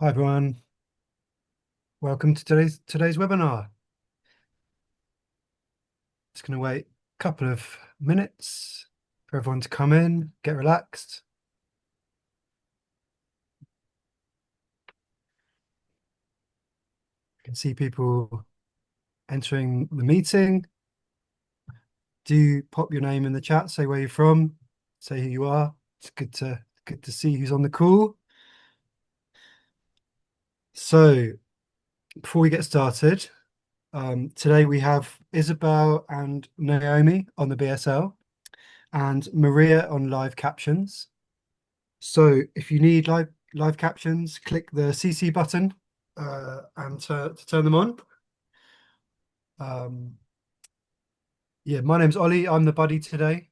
Hi everyone, welcome to today's webinar. Just going to wait a couple of minutes for everyone to come in, get relaxed. I can see people entering the meeting. Do pop your name in the chat, say where you're from, say who you are. It's good to see who's on the call. So before we get started, today we have Isabel and Naomi on the BSL and Maria on live captions. So if you need live captions, click the CC button and to turn them on. Yeah, my name's Ollie. I'm the buddy today.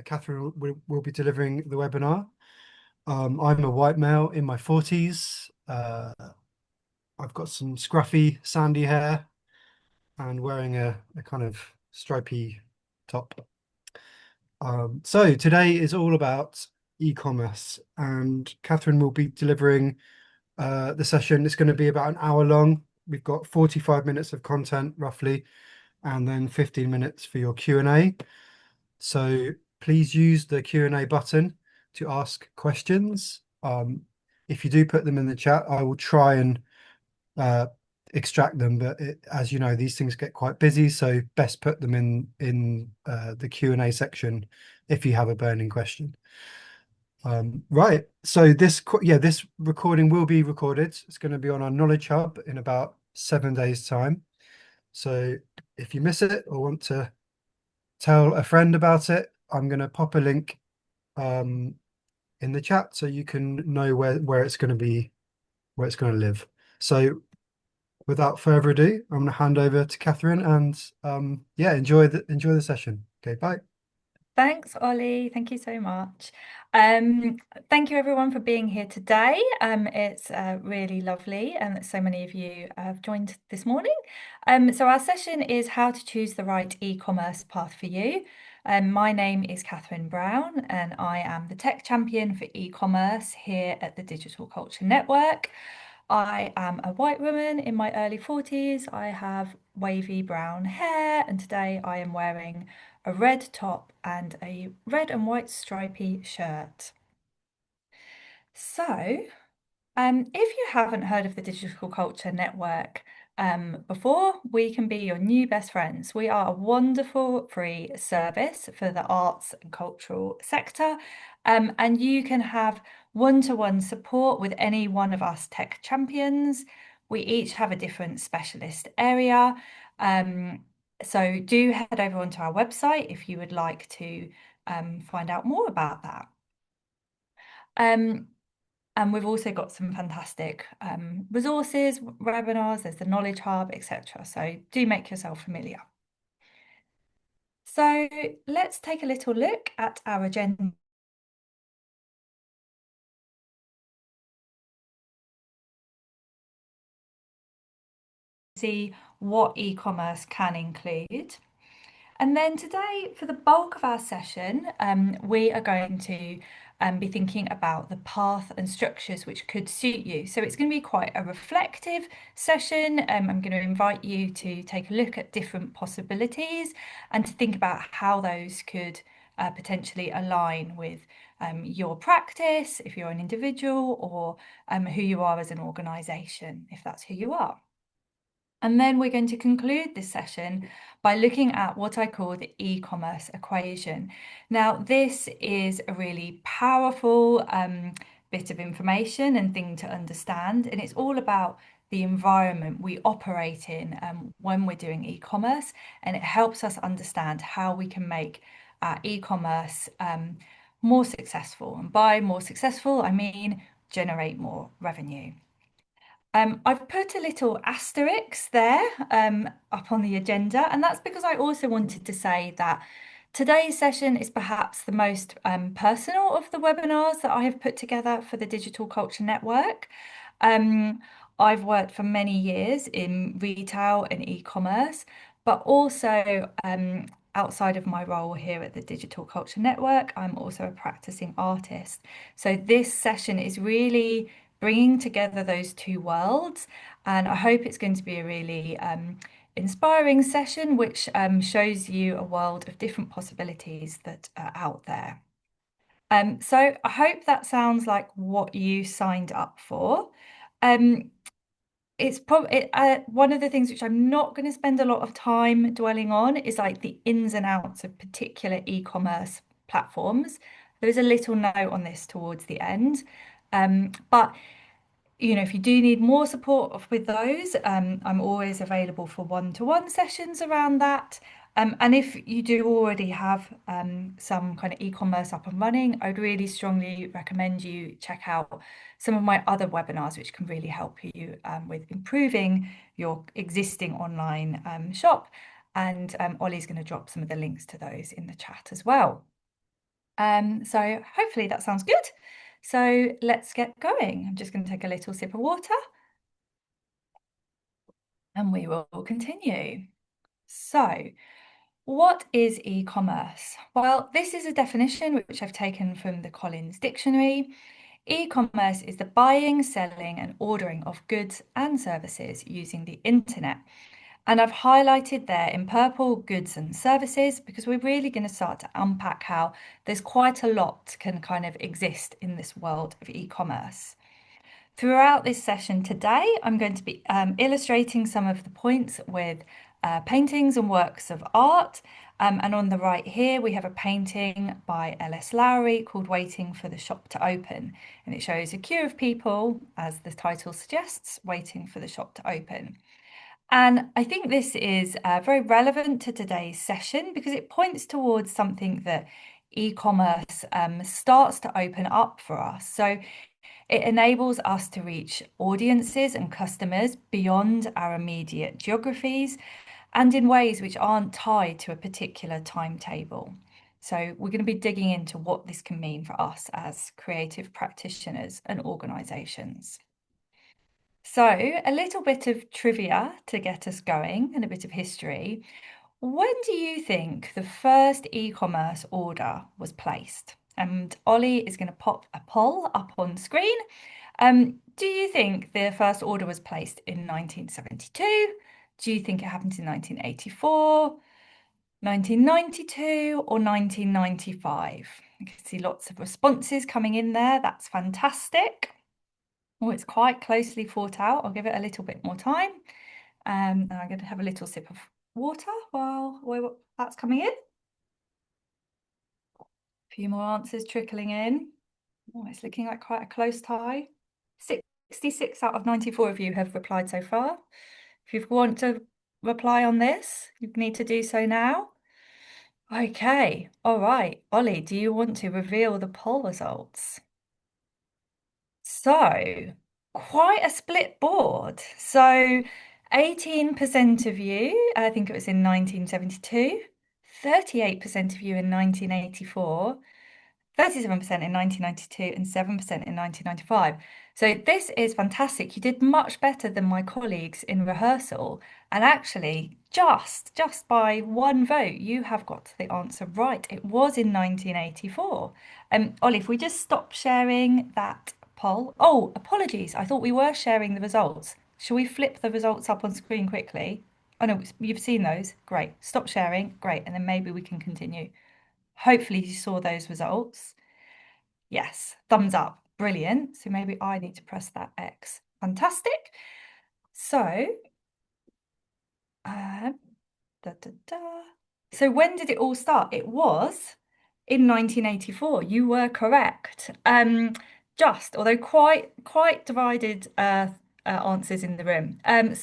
Katherine will be delivering the webinar. I'm a white male in my 40s. I've got some scruffy, sandy hair and wearing a kind of stripy top. So today is all about e-commerce, and Katherine will be delivering the session. Is going to be about an hour long. We've got 45 minutes of content roughly, and then 15 minutes for your Q&A. So please use the Q&A button to ask questions. If you do put them in the chat, I will try and uh, extract them. But as you know, these things get quite busy, so best put them in the Q&A section if you have a burning question. Right. So this recording will be recorded. It's going to be on our Knowledge Hub in about 7 days' time. So if you miss it or want to tell a friend about it, I'm going to pop a link in the chat so you can know where it's going to be, where it's going to live. So without further ado, I'm going to hand over to Katherine and yeah, enjoy the session. Okay, bye. Thanks, Ollie. Thank you so much. Um, Thank you everyone for being here today. It's really lovely and that so many of you have joined this morning. So our session is how to choose the right e-commerce path for you. My name is Katherine Brown and I am the tech champion for e-commerce here at the Digital Culture Network. I am a white woman in my early 40s. I have wavy brown hair, and today I am wearing a red top and a red and white stripy shirt. So, if you haven't heard of the Digital Culture Network before, we can be your new best friends. We are a wonderful free service for the arts and cultural sector, and you can have one-to-one support with any one of us tech champions. We each have a different specialist area. So do head over onto our website if you would like to find out more about that. And we've also got some fantastic resources, webinars, there's the Knowledge Hub, etc. So do make yourself familiar. So let's take a little look at our agenda. See what e-commerce can include. And then today, for the bulk of our session, we are going to be thinking about the path and structures which could suit you. So it's going to be quite a reflective session. I'm going to invite you to take a look at different possibilities and to think about how those could potentially align with your practice, if you're an individual, or who you are as an organisation, if that's who you are. And then we're going to conclude this session by looking at what I call the e-commerce equation. Now, this is a really powerful bit of information and thing to understand, and it's all about the environment we operate in when we're doing e-commerce, and it helps us understand how we can make our e-commerce more successful. And by more successful, I mean generate more revenue. I've put a little asterisk there up on the agenda, and that's because I also wanted to say that today's session is perhaps the most personal of the webinars that I have put together for the Digital Culture Network. I've worked for many years in retail and e-commerce, but also outside of my role here at the Digital Culture Network, I'm also a practicing artist. So this session is really bringing together those two worlds. And I hope it's going to be a really inspiring session, which shows you a world of different possibilities that are out there. So I hope that sounds like what you signed up for. Um, it's probably one of the things which I'm not going to spend a lot of time dwelling on is like the ins and outs of particular e-commerce platforms. There is a little note on this towards the end. But if you do need more support with those, I'm always available for one-to-one sessions around that. And if you do already have some kind of e-commerce up and running, I'd really strongly recommend you check out some of my other webinars, which can really help you with improving your existing online shop. And Ollie's going to drop some of the links to those in the chat as well. So hopefully that sounds good. So let's get going. I'm just going to take a little sip of water and we will continue. So, what is e-commerce? Well, this is a definition which I've taken from the Collins Dictionary. E-commerce is the buying, selling, and ordering of goods and services using the internet. And I've highlighted there in purple goods and services because we're really going to start to unpack how there's quite a lot can kind of exist in this world of e-commerce. Throughout this session today, I'm going to be illustrating some of the points with paintings and works of art. And on the right here, we have a painting by L.S. Lowry called Waiting for the Shop to Open. And it shows a queue of people, as the title suggests, waiting for the shop to open. And I think this is very relevant to today's session because it points towards something that e-commerce starts to open up for us. So it enables us to reach audiences and customers beyond our immediate geographies and in ways which aren't tied to a particular timetable. So we're going to be digging into what this can mean for us as creative practitioners and organisations. So, a little bit of trivia to get us going and a bit of history. When do you think the first e-commerce order was placed? And Ollie is going to pop a poll up on screen. Do you think the first order was placed in 1972? Do you think it happened in 1984, 1992, or 1995? I can see lots of responses coming in there. That's fantastic. Oh, it's quite closely thought out. I'll give it a little bit more time. And I'm going to have a little sip of water while that's coming in. A few more answers trickling in. Oh, it's looking like quite a close tie. 66 out of 94 of you have replied so far. If you want to reply on this, you need to do so now. Okay, all right. Ollie, do you want to reveal the poll results? So, quite a split board. So, 18% of you, I think it was in 1972, 38% of you in 1984, 37% in 1992, and 7% in 1995. So this is fantastic. You did much better than my colleagues in rehearsal. And actually, just by one vote, you have got the answer right. It was in 1984. Ollie, if we just stop sharing that poll. Oh, apologies. I thought we were sharing the results. Shall we flip the results up on screen quickly? Oh no, you've seen those. Great. Stop sharing. Great. And then maybe we can continue. Hopefully you saw those results. Yes, thumbs up. Brilliant. So maybe I need to press that X. Fantastic. So, da, da, da. So when did it all start? It was in 1984. You were correct. Although quite divided answers in the room. And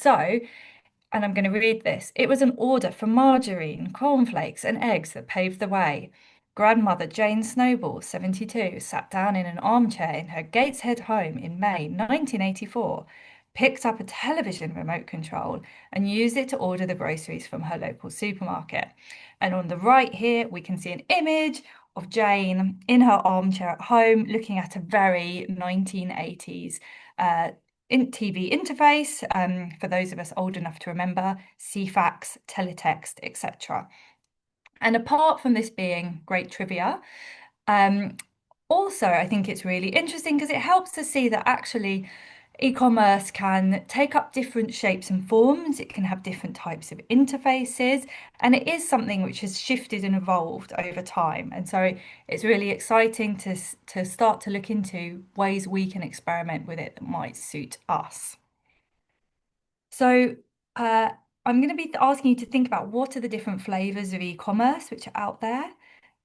I'm going to read this. It was an order for margarine, cornflakes, and eggs that paved the way. Grandmother Jane Snowball, 72, sat down in an armchair in her Gateshead home in May 1984, picked up a television remote control, and used it to order the groceries from her local supermarket. And on the right here, we can see an image of Jane in her armchair at home, looking at a very 1980s in TV interface, for those of us old enough to remember, CFAX, teletext, etc. And apart from this being great trivia, also, I think it's really interesting because it helps us see that actually e-commerce can take up different shapes and forms. It can have different types of interfaces, and it is something which has shifted and evolved over time. And so it's really exciting to start to look into ways we can experiment with it that might suit us. So uh, I'm going to be asking you to think about what are the different flavors of e-commerce which are out there.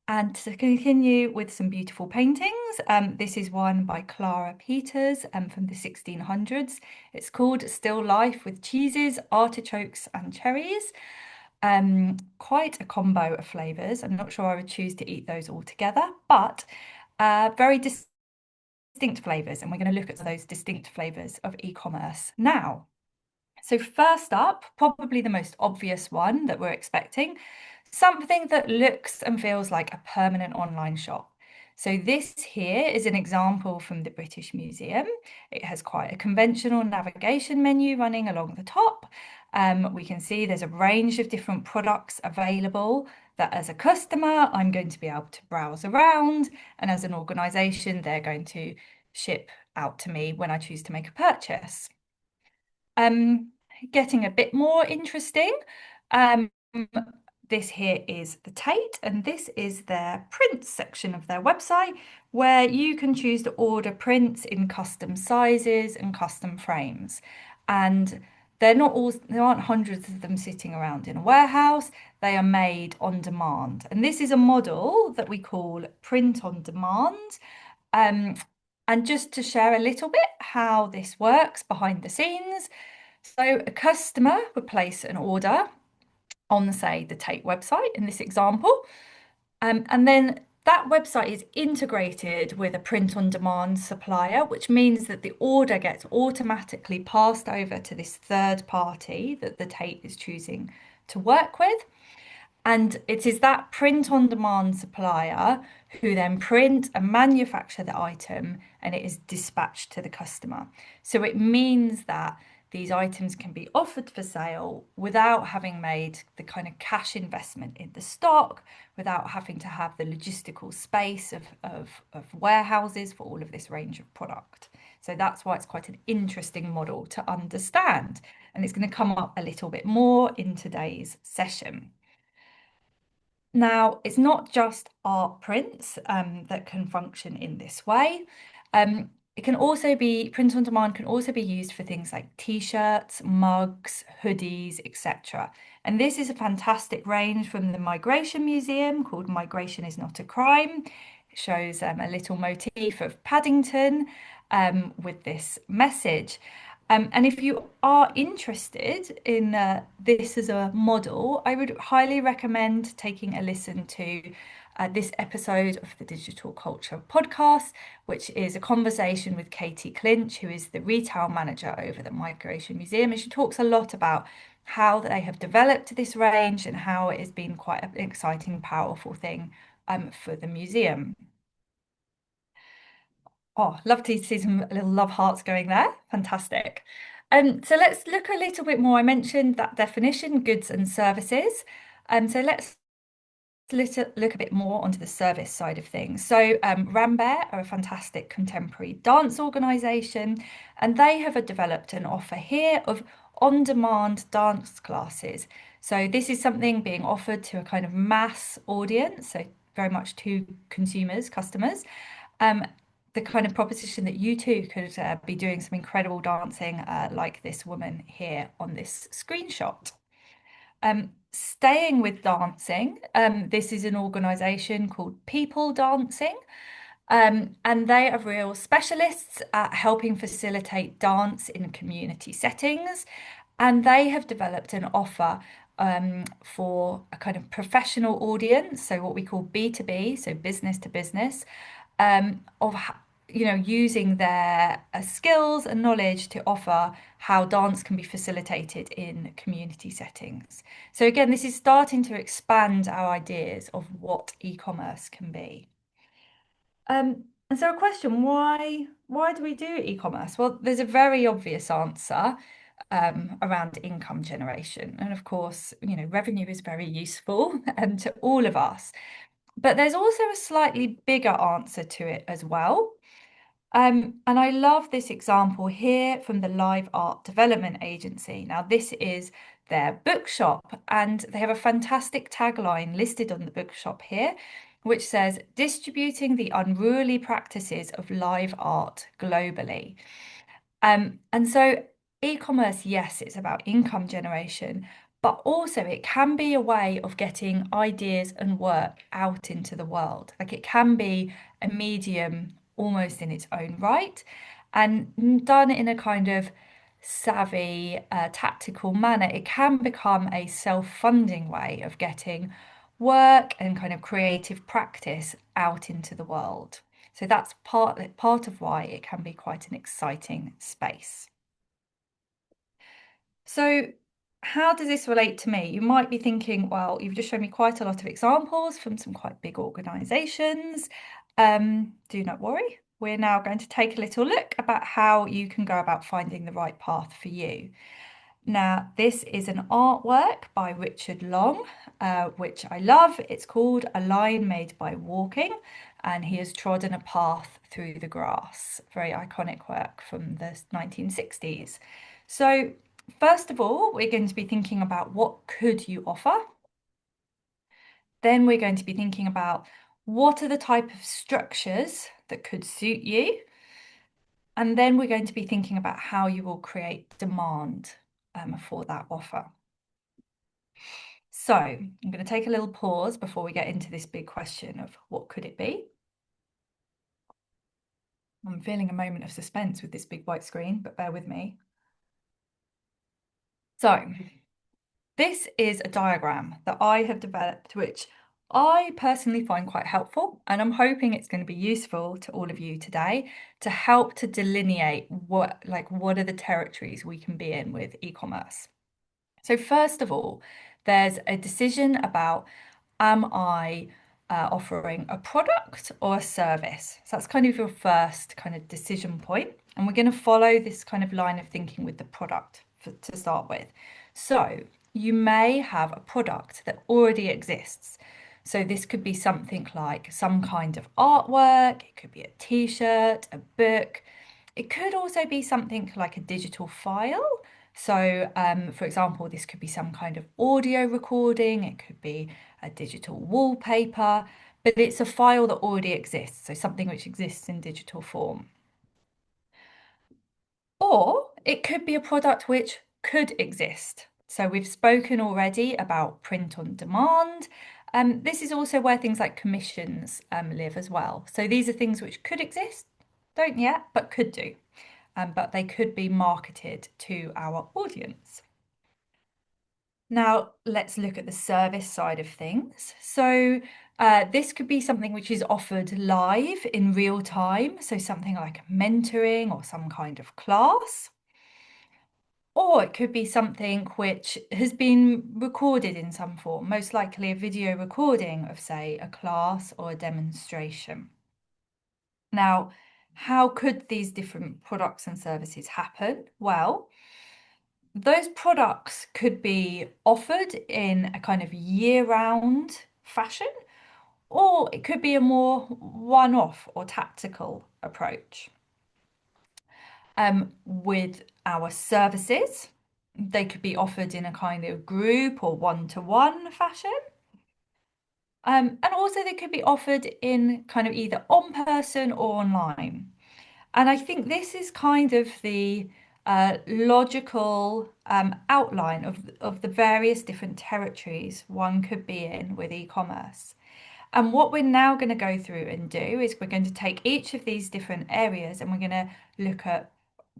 And to continue with some beautiful paintings, this is one by Clara Peters from the 1600s. It's called Still Life with Cheeses, Artichokes and Cherries. Quite a combo of flavours. I'm not sure I would choose to eat those all together, but very distinct flavours. And we're going to look at those distinct flavours of e-commerce now. So first up, probably the most obvious one that we're expecting, something that looks and feels like a permanent online shop. So this here is an example from the British Museum. It has quite a conventional navigation menu running along the top. We can see there's a range of different products available that as a customer, I'm going to be able to browse around, and as an organization, they're going to ship out to me when I choose to make a purchase. Getting a bit more interesting. Um, this here is the Tate, and this is their prints section of their website, where you can choose to order prints in custom sizes and custom frames. And there aren't hundreds of them sitting around in a warehouse. They are made on demand. And this is a model that we call print on demand. And just to share a little bit how this works behind the scenes. So a customer would place an order on, say, the Tate website in this example. And then that website is integrated with a print-on-demand supplier, which means that the order gets automatically passed over to this third party that the Tate is choosing to work with. And it is that print-on-demand supplier who then print and manufacture the item and it is dispatched to the customer. So it means that these items can be offered for sale without having made the kind of cash investment in the stock, without having to have the logistical space of warehouses for all of this range of product. So that's why it's quite an interesting model to understand. And it's going to come up a little bit more in today's session. Now, it's not just art prints that can function in this way. It can also be, print on demand can also be used for things like t-shirts, mugs, hoodies, etc. And this is a fantastic range from the Migration Museum called Migration is Not a Crime. It shows a little motif of Paddington with this message. And if you are interested in this as a model, I would highly recommend taking a listen to this episode of the Digital Culture podcast, which is a conversation with Katie Clinch, who is the retail manager over the Migration Museum. And she talks a lot about how they have developed this range and how it has been quite an exciting, powerful thing for the museum. Oh, love to see some little love hearts going there. Fantastic. So let's look a little bit more. I mentioned that definition, goods and services. So let's look a bit more onto the service side of things. So Rambert are a fantastic contemporary dance organisation, and they have developed an offer here of on-demand dance classes. So this is something being offered to a kind of mass audience, so very much to consumers, customers. The kind of proposition that you too could be doing some incredible dancing like this woman here on this screenshot. Staying with dancing, this is an organisation called People Dancing, and they are real specialists at helping facilitate dance in community settings. And they have developed an offer for a kind of professional audience, so what we call B2B, so business to business, of using their skills and knowledge to offer how dance can be facilitated in community settings. So again, this is starting to expand our ideas of what e-commerce can be. And so a question, why do we do e-commerce? Well, there's a very obvious answer around income generation. And of course, revenue is very useful to all of us. But there's also a slightly bigger answer to it as well. And I love this example here from the Live Art Development Agency. Now, this is their bookshop, and they have a fantastic tagline listed on the bookshop here, which says, distributing the unruly practices of live art globally. And so e-commerce, yes, it's about income generation, but also it can be a way of getting ideas and work out into the world. Like it can be a medium almost in its own right and done in a kind of savvy, tactical manner. It can become a self-funding way of getting work and kind of creative practice out into the world. So that's part of why it can be quite an exciting space. So how does this relate to me? You might be thinking, well, you've just shown me quite a lot of examples from some quite big organizations. Do not worry. We're now going to take a little look about how you can go about finding the right path for you. Now, this is an artwork by Richard Long, which I love. It's called A Line Made by Walking, and he has trodden a path through the grass. Very iconic work from the 1960s. So, first of all, we're going to be thinking about what could you offer. Then we're going to be thinking about what are the type of structures that could suit you. And then we're going to be thinking about how you will create demand for that offer. So I'm going to take a little pause before we get into this big question of what could it be? I'm feeling a moment of suspense with this big white screen, but bear with me. So this is a diagram that I have developed, which I personally find quite helpful, and I'm hoping it's going to be useful to all of you today to help to delineate what are the territories we can be in with e-commerce. So first of all, there's a decision about, am I offering a product or a service? So that's kind of your first kind of decision point. And we're going to follow this kind of line of thinking with the product to start with. So you may have a product that already exists. So this could be something like some kind of artwork, it could be a t-shirt, a book. It could also be something like a digital file. So, for example, this could be some kind of audio recording, it could be a digital wallpaper, but it's a file that already exists, so something which exists in digital form. Or it could be a product which could exist. So we've spoken already about print on demand. This is also where things like commissions live as well. So these are things which could exist, don't yet, but could do. But they could be marketed to our audience. Now, let's look at the service side of things. So this could be something which is offered live in real time, so something like mentoring or some kind of class. Or it could be something which has been recorded in some form, most likely a video recording of, say, a class or a demonstration. Now, how could these different products and services happen? Well, those products could be offered in a kind of year-round fashion, or it could be a more one-off or tactical approach. With our services, they could be offered in a kind of group or one-to-one fashion. And also they could be offered in kind of either on person or online. And I think this is kind of the logical outline of the various different territories one could be in with e-commerce. And what we're now going to go through and do is we're going to take each of these different areas and we're going to look at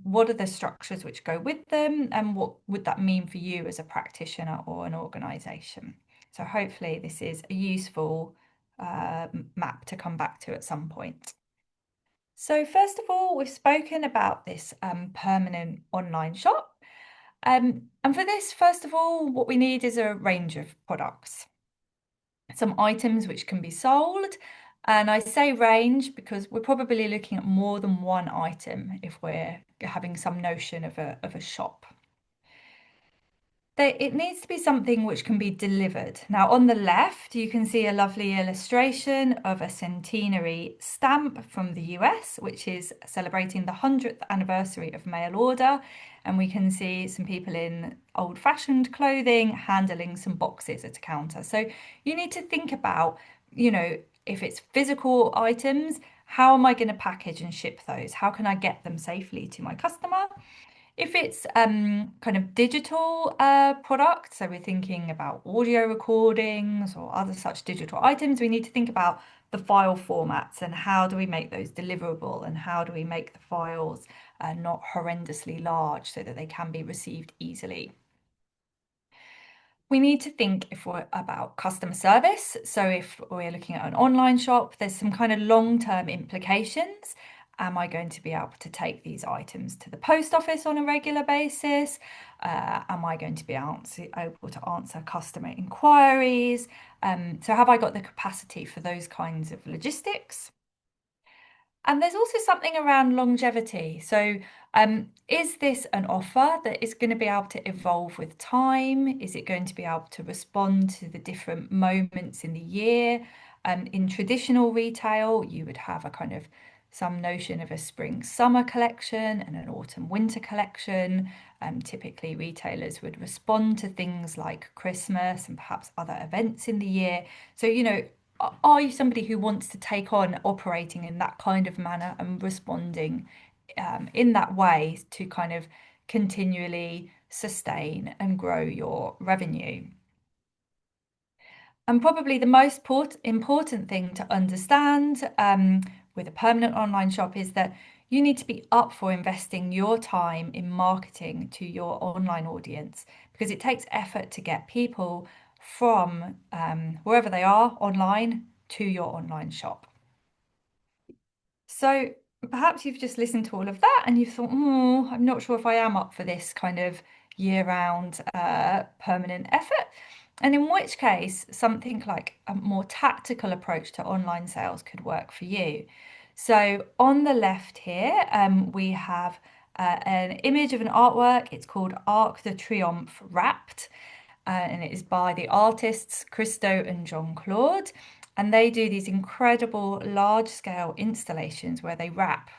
what are the structures which go with them and what would that mean for you as a practitioner or an organisation. So hopefully this is a useful map to come back to at some point. So first of all, we've spoken about this permanent online shop. And for this, first of all, what we need is a range of products. Some items which can be sold. And I say range because we're probably looking at more than one item if we're having some notion of a shop. It needs to be something which can be delivered. Now, on the left, you can see a lovely illustration of a centenary stamp from the US, which is celebrating the 100th anniversary of mail order. And we can see some people in old-fashioned clothing handling some boxes at a counter. So you need to think about, if it's physical items, how am I going to package and ship those? How can I get them safely to my customer? If it's kind of digital products, so we're thinking about audio recordings or other such digital items, we need to think about the file formats and how do we make those deliverable and how do we make the files not horrendously large so that they can be received easily. We need to think if we're about customer service. So if we're looking at an online shop, there's some kind of long-term implications. Am I going to be able to take these items to the post office on a regular basis? Am I going to be able to answer customer inquiries? So have I got the capacity for those kinds of logistics? And there's also something around longevity. So, is this an offer that is going to be able to evolve with time? Is it going to be able to respond to the different moments in the year? In traditional retail, you would have a kind of some notion of a spring summer collection and an autumn winter collection. Typically, retailers would respond to things like Christmas and perhaps other events in the year. So, are you somebody who wants to take on operating in that kind of manner and responding in that way to kind of continually sustain and grow your revenue? And probably the most important thing to understand with a permanent online shop is that you need to be up for investing your time in marketing to your online audience because it takes effort to get people from wherever they are online to your online shop. So perhaps you've just listened to all of that and you've thought, oh, I'm not sure if I am up for this kind of year-round permanent effort. And in which case, something like a more tactical approach to online sales could work for you. So on the left here, we have an image of an artwork. It's called Arc de Triomphe Wrapped, and it is by the artists Christo and Jean Claude. And they do these incredible large scale installations where they wrap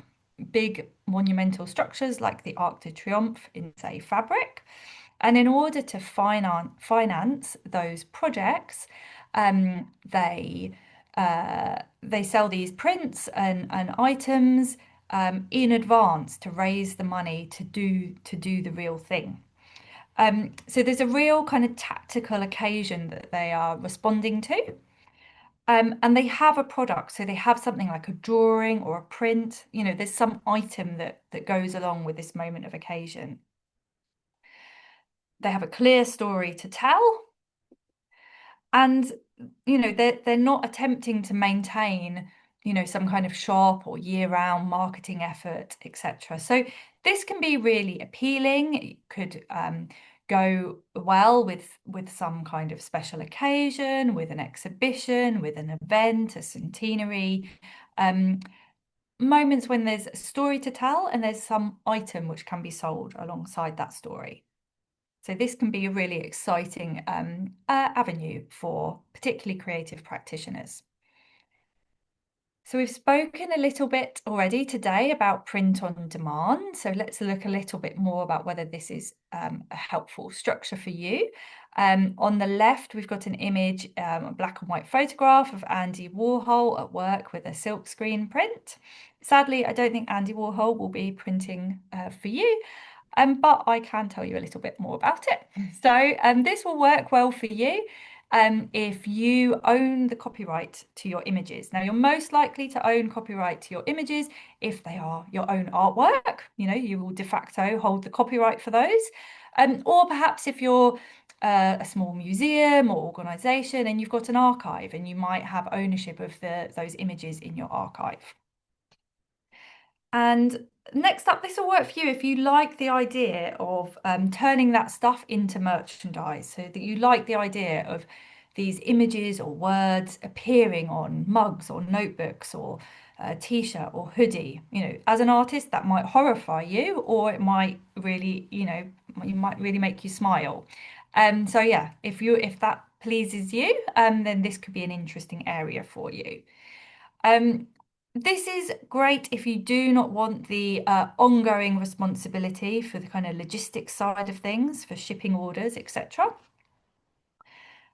big monumental structures like the Arc de Triomphe in, say, fabric. And in order to finance those projects, they sell these prints and items in advance to raise the money to do the real thing. So there's a real kind of tactical occasion that they are responding to. And they have a product, so they have something like a drawing or a print. There's some item that goes along with this moment of occasion. They have a clear story to tell, and they're not attempting to maintain some kind of shop or year-round marketing effort, etc. So this can be really appealing. It could go well with some kind of special occasion, with an exhibition, with an event, a centenary. Moments when there's a story to tell and there's some item which can be sold alongside that story. So this can be a really exciting avenue for particularly creative practitioners. So we've spoken a little bit already today about print on demand. So let's look a little bit more about whether this is a helpful structure for you. On the left, we've got an image, a black and white photograph of Andy Warhol at work with a silkscreen print. Sadly, I don't think Andy Warhol will be printing for you. But I can tell you a little bit more about it. So this will work well for you if you own the copyright to your images. Now, you're most likely to own copyright to your images if they are your own artwork. You will de facto hold the copyright for those. Or perhaps if you're a small museum or organization and you've got an archive and you might have ownership of those images in your archive. And next up, this will work for you if you like the idea of turning that stuff into merchandise, so that you like the idea of these images or words appearing on mugs or notebooks or a t-shirt or hoodie. As an artist, that might horrify you, or it might really, it might really make you smile. So yeah, if that pleases you, then this could be an interesting area for you. Um, this is great if you do not want the ongoing responsibility for the kind of logistics side of things, for shipping orders, etc.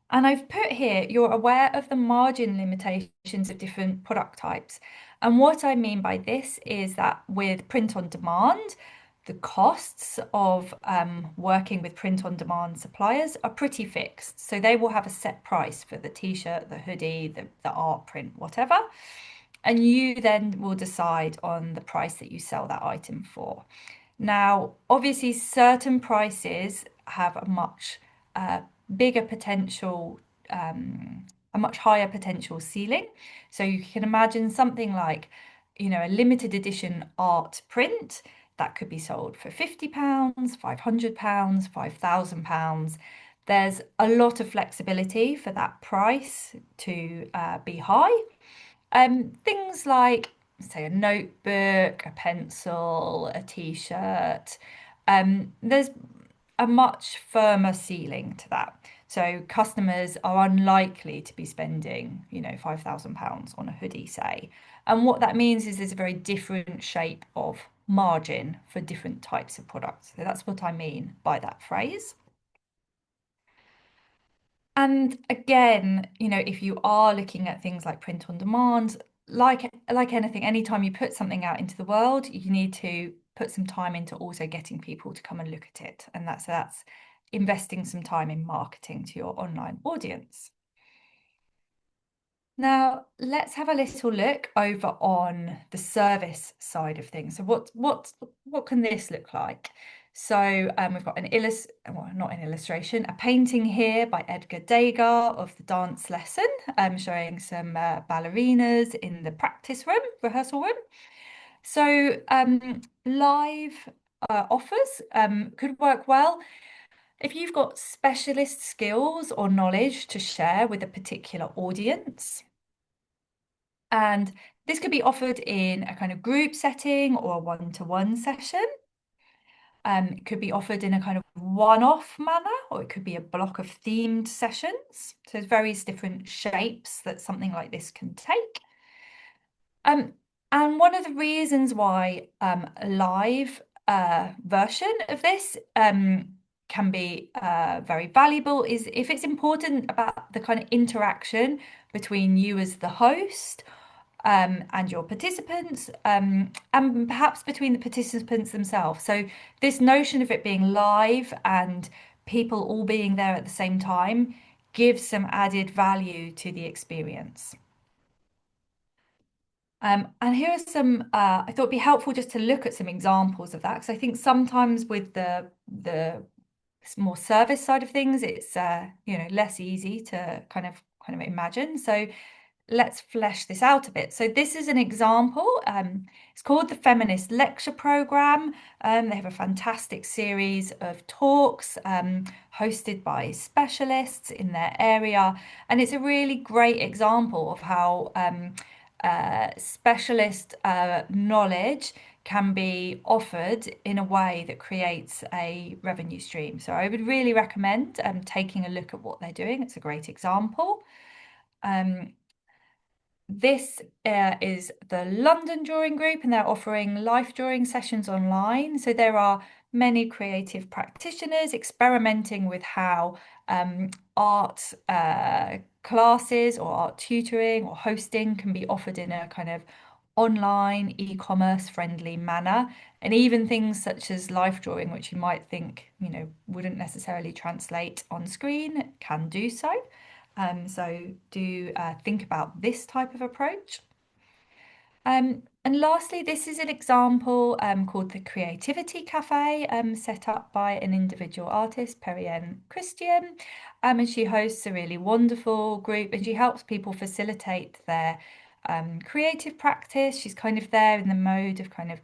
And I've put here, you're aware of the margin limitations of different product types. And what I mean by this is that with print on demand, the costs of working with print on demand suppliers are pretty fixed. So they will have a set price for the t-shirt, the hoodie, the art print, whatever. And you then will decide on the price that you sell that item for. Now, obviously, certain prices have a much bigger potential, a much higher potential ceiling. So you can imagine something like, a limited edition art print that could be sold for £50, £500, £5,000. There's a lot of flexibility for that price to be high. Things like, say, a notebook, a pencil, a t-shirt, there's a much firmer ceiling to that. So customers are unlikely to be spending, £5,000 on a hoodie, say. And what that means is there's a very different shape of margin for different types of products. So that's what I mean by that phrase. And again, if you are looking at things like print on demand, like anything, anytime you put something out into the world, you need to put some time into also getting people to come and look at it. And that's investing some time in marketing to your online audience. Now, let's have a little look over on the service side of things. So what can this look like? So we've got not an illustration, a painting here by Edgar Degas of the dance lesson, showing some ballerinas in the rehearsal room. So live offers could work well if you've got specialist skills or knowledge to share with a particular audience. And this could be offered in a kind of group setting or a one-to-one session. It could be offered in a kind of one-off manner, or it could be a block of themed sessions. So there's various different shapes that something like this can take. And one of the reasons why a live version of this can be very valuable is if it's important about the kind of interaction between you as the host and your participants, and perhaps between the participants themselves. So this notion of it being live and people all being there at the same time gives some added value to the experience. And here are some, I thought it'd be helpful just to look at some examples of that, because I think sometimes with the more service side of things, it's less easy to kind of imagine. So let's flesh this out a bit. So this is an example. It's called the Feminist Lecture Program. They have a fantastic series of talks hosted by specialists in their area. And it's a really great example of how specialist knowledge can be offered in a way that creates a revenue stream. So I would really recommend taking a look at what they're doing. It's a great example. This is the London Drawing Group, and they're offering life drawing sessions online. So there are many creative practitioners experimenting with how art classes or art tutoring or hosting can be offered in a kind of online e-commerce friendly manner. And even things such as life drawing, which you might think, wouldn't necessarily translate on screen, can do so. So do think about this type of approach. And lastly, this is an example called the Creativity Cafe, set up by an individual artist, Perienne Christian. And she hosts a really wonderful group, and she helps people facilitate their creative practice. She's kind of there in the mode of kind of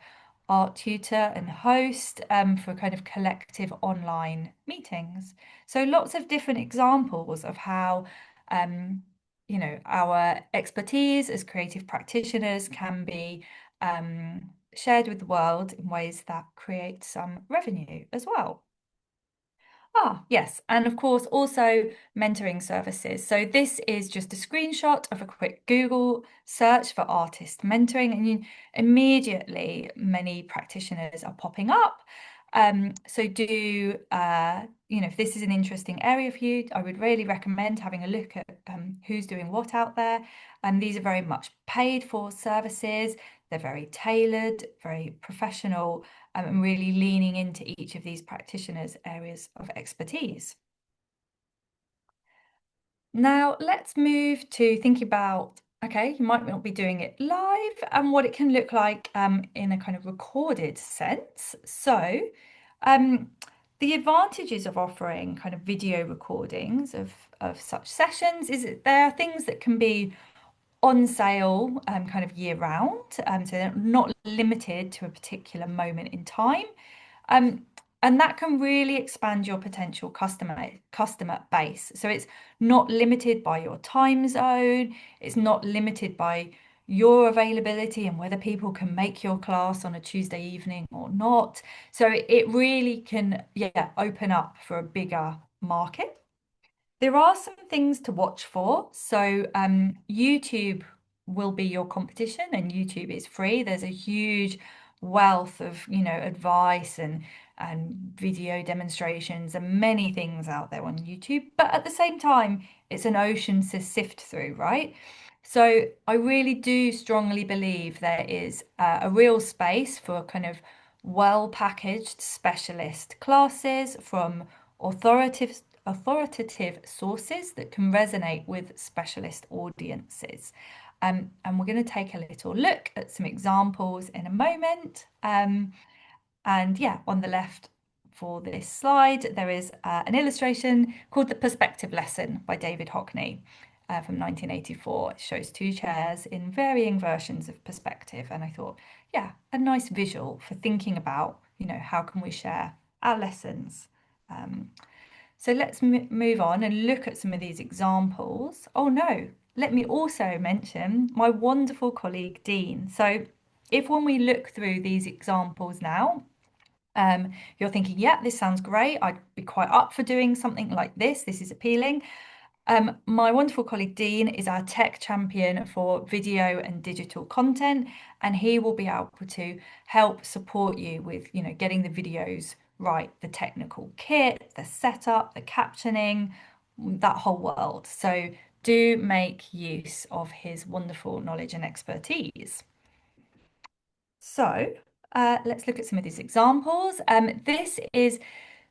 art tutor and host for kind of collective online meetings. So lots of different examples of how our expertise as creative practitioners can be shared with the world in ways that create some revenue as well. Ah, yes. And of course, also mentoring services. So this is just a screenshot of a quick Google search for artist mentoring, and immediately many practitioners are popping up. So if this is an interesting area for you, I would really recommend having a look at who's doing what out there. And these are very much paid for services. They're very tailored, very professional, and really leaning into each of these practitioners' areas of expertise. Now, let's move to thinking about, okay, you might not be doing it live and what it can look like in a kind of recorded sense. So, um, the advantages of offering kind of video recordings of such sessions is that there are things that can be on sale kind of year round. So they're not limited to a particular moment in time. Um, and that can really expand your potential customer base. So it's not limited by your time zone, it's not limited by your availability and whether people can make your class on a Tuesday evening or not. So it really can, yeah, open up for a bigger market. There are some things to watch for. So, YouTube will be your competition, and YouTube is free. There's a huge wealth of, advice and video demonstrations and many things out there on YouTube. But at the same time, it's an ocean to sift through, right? So, I really do strongly believe there is a real space for kind of well packaged specialist classes from authoritative sources that can resonate with specialist audiences. And we're going to take a little look at some examples in a moment. And yeah, on the left for this slide, there is an illustration called The Perspective Lesson by David Hockney from 1984. It shows two chairs in varying versions of perspective. And I thought, yeah, a nice visual for thinking about, how can we share our lessons. So let's move on and look at some of these examples. Oh no, let me also mention my wonderful colleague Dean. So if when we look through these examples now, you're thinking, yeah, this sounds great. I'd be quite up for doing something like this. This is appealing. My wonderful colleague Dean is our tech champion for video and digital content, and he will be able to help support you with, getting the videos right, the technical kit, the setup, the captioning, that whole world. So do make use of his wonderful knowledge and expertise. So let's look at some of these examples. This is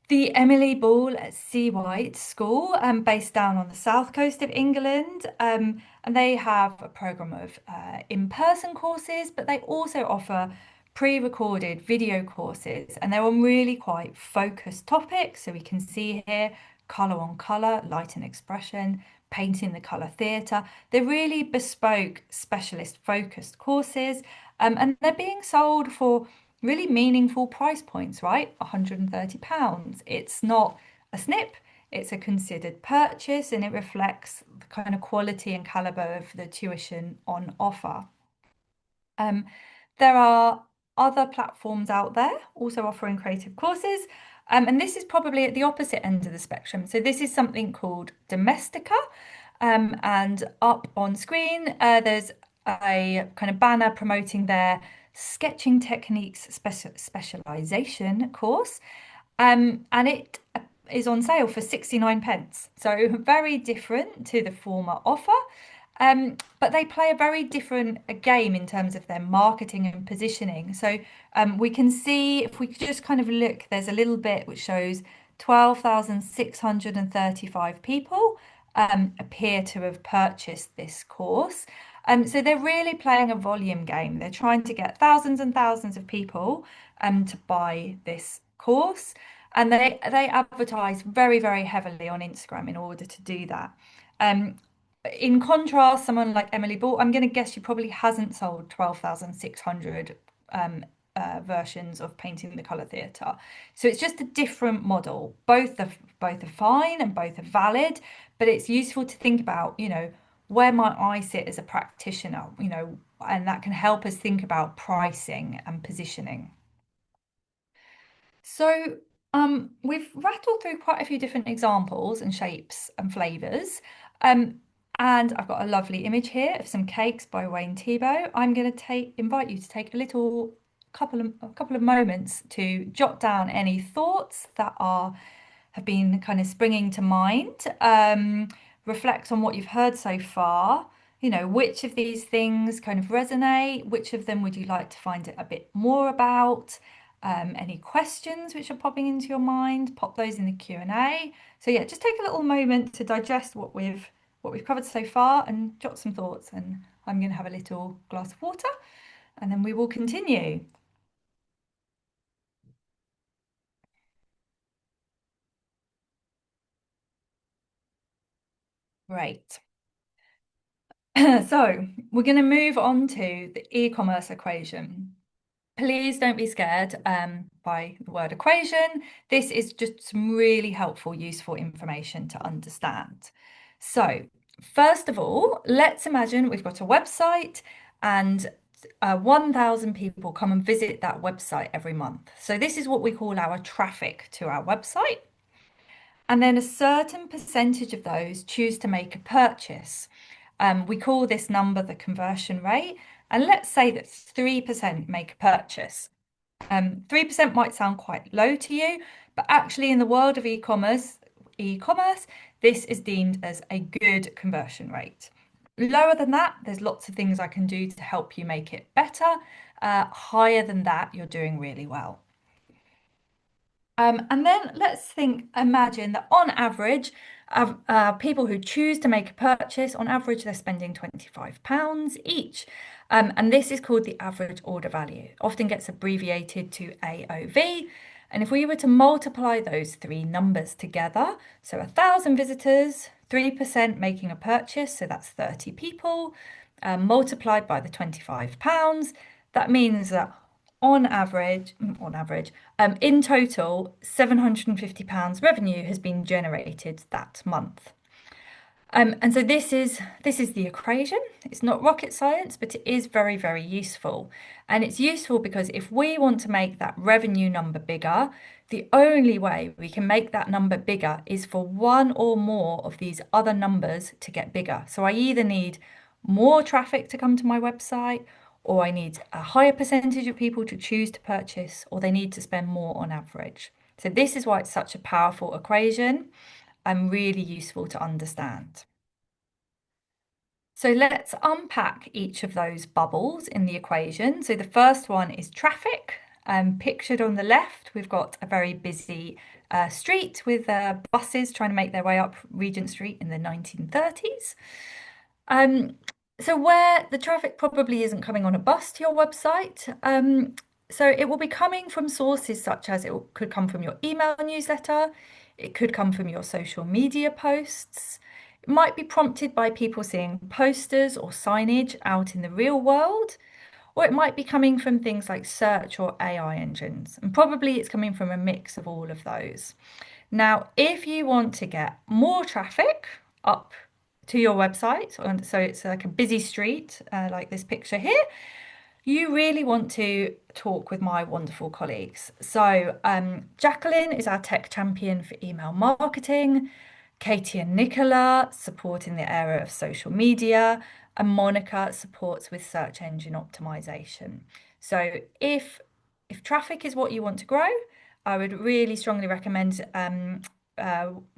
the Emily Ball at C. White School, based down on the south coast of England. And they have a program of in-person courses, but they also offer pre-recorded video courses, and they're on really quite focused topics. So we can see here colour on colour, light and expression, painting the colour theatre. They're really bespoke, specialist focused courses, and they're being sold for really meaningful price points, right? £130. It's not a snip, it's a considered purchase, and it reflects the kind of quality and calibre of the tuition on offer. There are other platforms out there also offering creative courses, and this is probably at the opposite end of the spectrum. So this is something called Domestika, and up on screen there's a kind of banner promoting their sketching techniques specialization course, and it is on sale for 69 pence. So very different to the former offer. But they play a very different game in terms of their marketing and positioning. So we can see if we just kind of look, there's a little bit which shows 12,635 people appear to have purchased this course. So they're really playing a volume game. They're trying to get thousands and thousands of people to buy this course. And they advertise very, very heavily on Instagram in order to do that. In contrast, someone like Emily Ball, I'm going to guess she probably hasn't sold 12,600 versions of Painting the Colour Theatre. So it's just a different model. Both are fine and both are valid, but it's useful to think about, where might I sit as a practitioner, and that can help us think about pricing and positioning. So We've rattled through quite a few different examples and shapes and flavors. Um, and I've got a lovely image here of some cakes by Wayne Thiebaud. I'm going to invite you to take a couple of moments to jot down any thoughts that have been kind of springing to mind. Reflect on what you've heard so far. You know, which of these things kind of resonate? Which of them would you like to find it a bit more about? Any questions which are popping into your mind, pop those in the Q&A. So yeah, just take a little moment to digest what we've covered so far and jot some thoughts. And I'm going to have a little glass of water and then we will continue. Great. So we're going to move on to the e-commerce equation. Please don't be scared by the word equation. This is just some really helpful, useful information to understand. So, first of all, let's imagine we've got a website and 1,000 people come and visit that website every month. So, this is what we call our traffic to our website. And then a certain percentage of those choose to make a purchase. We call this number the conversion rate. And let's say that 3% make a purchase. 3% might sound quite low to you, but actually in the world of e-commerce, this is deemed as a good conversion rate. Lower than that, there's lots of things I can do to help you make it better. Higher than that, you're doing really well. And then imagine that on average, people who choose to make a purchase, on average, they're spending £25 each. And this is called the average order value, often gets abbreviated to AOV. And if we were to multiply those three numbers together, so 1,000 visitors, 3% making a purchase, so that's 30 people, multiplied by the £25, that means that in total, £750 revenue has been generated that month. And so this is the equation. It's not rocket science, but it is very, very useful. And it's useful because if we want to make that revenue number bigger, the only way we can make that number bigger is for one or more of these other numbers to get bigger. So I either need more traffic to come to my website, or I need a higher percentage of people to choose to purchase, or they need to spend more on average. So this is why it's such a powerful equation and really useful to understand. So let's unpack each of those bubbles in the equation. So the first one is traffic. Pictured on the left, we've got a very busy street with buses trying to make their way up Regent Street in the 1930s. So where the traffic probably isn't coming on a bus to your website. So it will be coming from sources such as could come from your email newsletter, it could come from your social media posts. It might be prompted by people seeing posters or signage out in the real world, or it might be coming from things like search or AI engines. And probably it's coming from a mix of all of those. Now, if you want to get more traffic up to your website, and so it's like a busy street, like this picture here, you really want to talk with my wonderful colleagues. So, Jacqueline is our tech champion for email marketing, Katie and Nicola support in the area of social media, and Monica supports with search engine optimization. So, if traffic is what you want to grow, I would really strongly recommend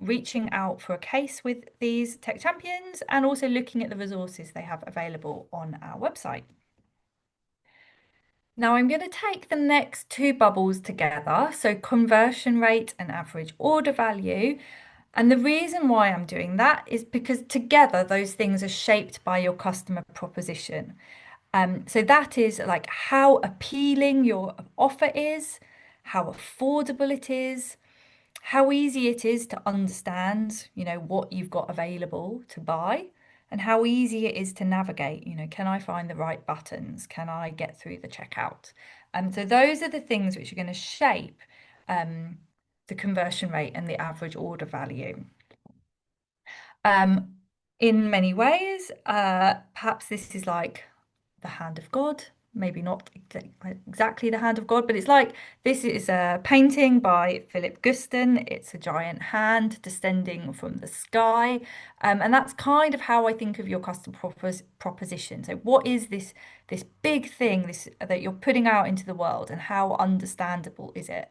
reaching out for a case with these tech champions and also looking at the resources they have available on our website. Now I'm going to take the next two bubbles together, so conversion rate and average order value. And the reason why I'm doing that is because together those things are shaped by your customer proposition. So that is like how appealing your offer is, how affordable it is, how easy it is to understand, what you've got available to buy, and how easy it is to navigate. Can I find the right buttons? Can I get through the checkout? So those are the things which are going to shape the conversion rate and the average order value. In many ways, perhaps this is like the hand of God. maybe not exactly the hand of God, but it's like this is a painting by Philip Guston. It's a giant hand descending from the sky. And that's kind of how I think of your customer proposition. So what is this big thing this that you're putting out into the world, and how understandable is it?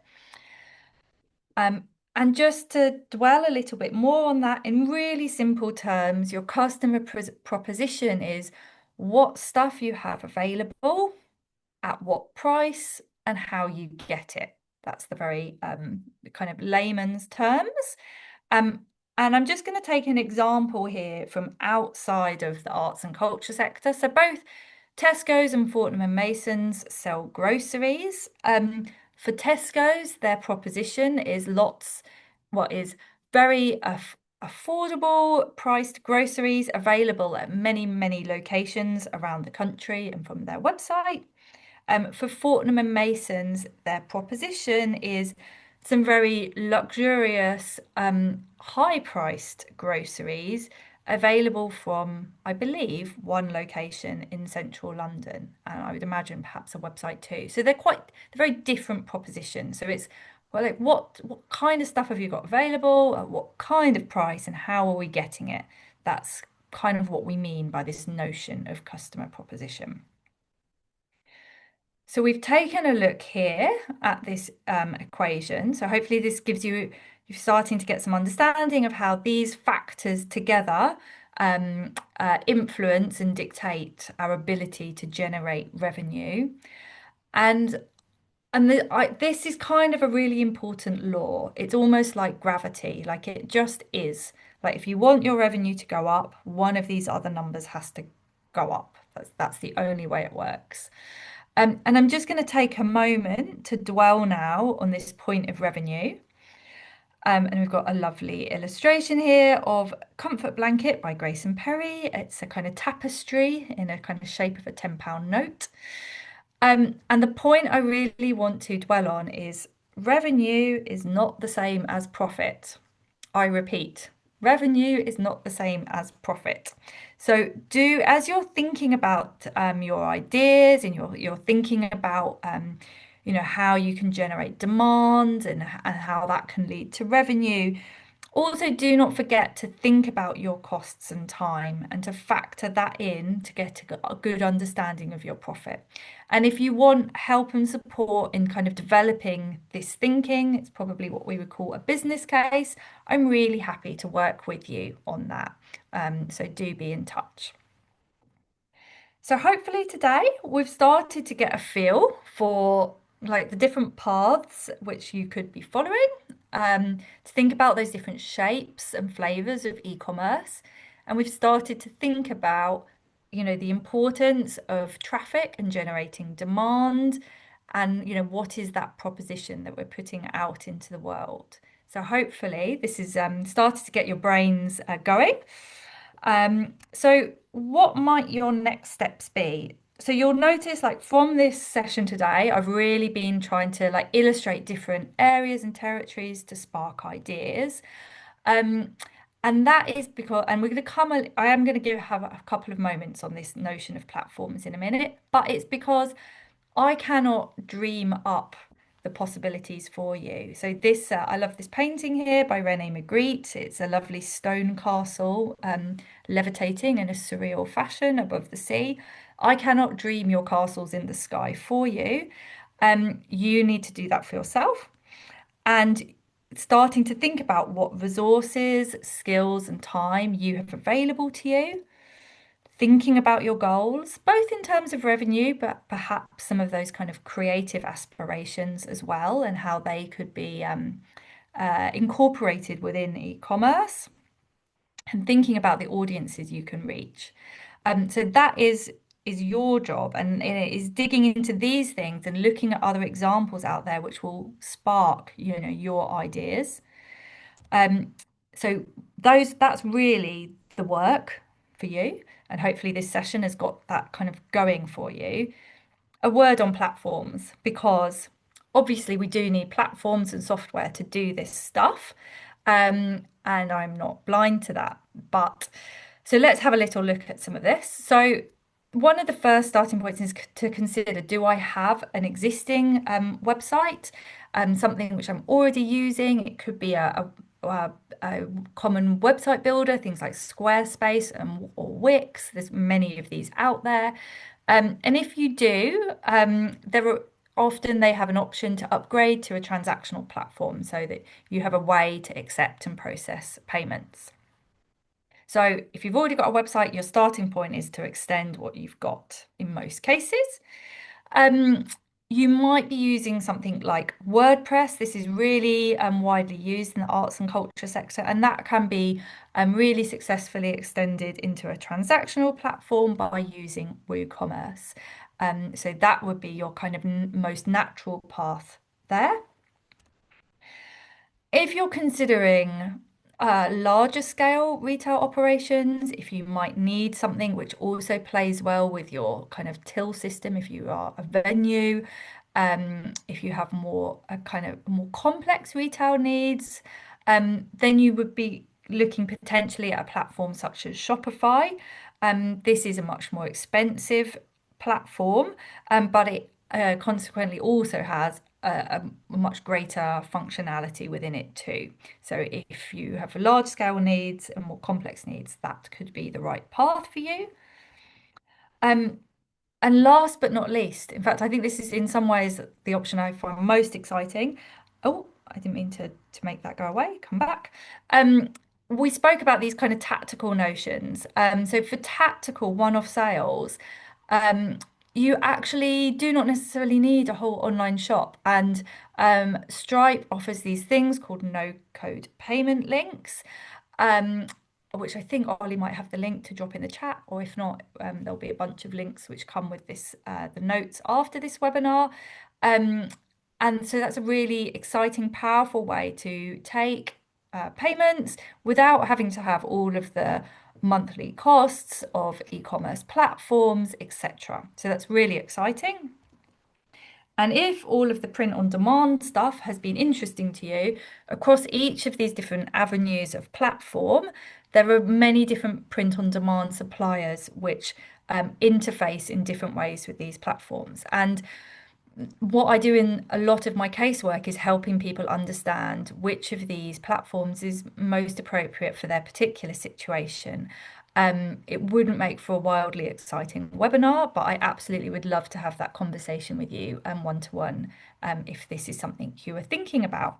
Um, and just to dwell a little bit more on that in really simple terms, your customer proposition is what stuff you have available, at what price, and how you get it. That's the very kind of layman's terms. Um, and I'm just going to take an example here from outside of the arts and culture sector. So both Tesco's and Fortnum and Mason's sell groceries. For Tesco's, their proposition is what is very affordable priced groceries available at many, many locations around the country and from their website. For Fortnum and Mason's, their proposition is some very luxurious, high-priced groceries available from, I believe, one location in central London, and I would imagine perhaps a website too. So they're very different propositions. So it's well, like what kind of stuff have you got available, at what kind of price, and how are we getting it? That's kind of what we mean by this notion of customer proposition. So we've taken a look here at this equation. So hopefully this gives you're starting to get some understanding of how these factors together influence and dictate our ability to generate revenue. And this is kind of a really important law. It's almost like gravity, like it just is. Like if you want your revenue to go up, one of these other numbers has to go up. That's the only way it works. And I'm just going to take a moment to dwell now on this point of revenue. And we've got a lovely illustration here of Comfort Blanket by Grace and Perry. It's a kind of tapestry in a kind of shape of a £10 note. And the point I really want to dwell on is revenue is not the same as profit. I repeat, revenue is not the same as profit. So as you're thinking about your ideas and you're thinking about how you can generate demand and how that can lead to revenue, also do not forget to think about your costs and time and to factor that in to get a good understanding of your profit. And if you want help and support in kind of developing this thinking, it's probably what we would call a business case. I'm really happy to work with you on that. So do be in touch. So hopefully today we've started to get a feel for like the different paths which you could be following, to think about those different shapes and flavors of e-commerce. And we've started to think about, the importance of traffic and generating demand and, what is that proposition that we're putting out into the world. So hopefully this is started to get your brains going. So what might your next steps be? So you'll notice like from this session today, I've really been trying to like illustrate different areas and territories to spark ideas. Um, and that is because, and I am going to have a couple of moments on this notion of platforms in a minute, but it's because I cannot dream up the possibilities for you. So I love this painting here by René Magritte. It's a lovely stone castle, levitating in a surreal fashion above the sea. I cannot dream your castles in the sky for you. You need to do that for yourself. And starting to think about what resources, skills, and time you have available to you, thinking about your goals, both in terms of revenue, but perhaps some of those kind of creative aspirations as well, and how they could be incorporated within e-commerce, and thinking about the audiences you can reach. So that is your job, and it is digging into these things and looking at other examples out there which will spark, your ideas. So that's really the work for you. And hopefully this session has got that kind of going for you. A word on platforms, because obviously we do need platforms and software to do this stuff. And I'm not blind to that. But so let's have a little look at some of this. So one of the first starting points is to consider, do I have an existing website, something which I'm already using? It could be a common website builder, things like Squarespace or Wix. There's many of these out there. And if you do, there are often they have an option to upgrade to a transactional platform so that you have a way to accept and process payments. So if you've already got a website, your starting point is to extend what you've got in most cases. Um, you might be using something like WordPress. This is really widely used in the arts and culture sector, and that can be really successfully extended into a transactional platform by using WooCommerce. So that would be your kind of most natural path there. If you're considering larger scale retail operations, if you might need something which also plays well with your kind of till system, if you are a venue, if you have more a kind of more complex retail needs, then you would be looking potentially at a platform such as Shopify. This is a much more expensive platform, but it consequently also has a much greater functionality within it too. So if you have large scale needs and more complex needs, that could be the right path for you. Um, and last but not least, in fact, I think this is in some ways the option I find most exciting. Oh, I didn't mean to make that go away. Come back. Um, we spoke about these kind of tactical notions. So for tactical one-off sales, um, you actually do not necessarily need a whole online shop. And Stripe offers these things called no-code payment links. Um, which I think Ollie might have the link to drop in the chat, or if not, there'll be a bunch of links which come with this, the notes after this webinar. Um, and so that's a really exciting, powerful way to take payments without having to have all of the monthly costs of e-commerce platforms, etc. So that's really exciting. And if all of the print on demand stuff has been interesting to you, across each of these different avenues of platform, there are many different print on demand suppliers which interface in different ways with these platforms. And what I do in a lot of my casework is helping people understand which of these platforms is most appropriate for their particular situation. It wouldn't make for a wildly exciting webinar, but I absolutely would love to have that conversation with you one to one if this is something you are thinking about.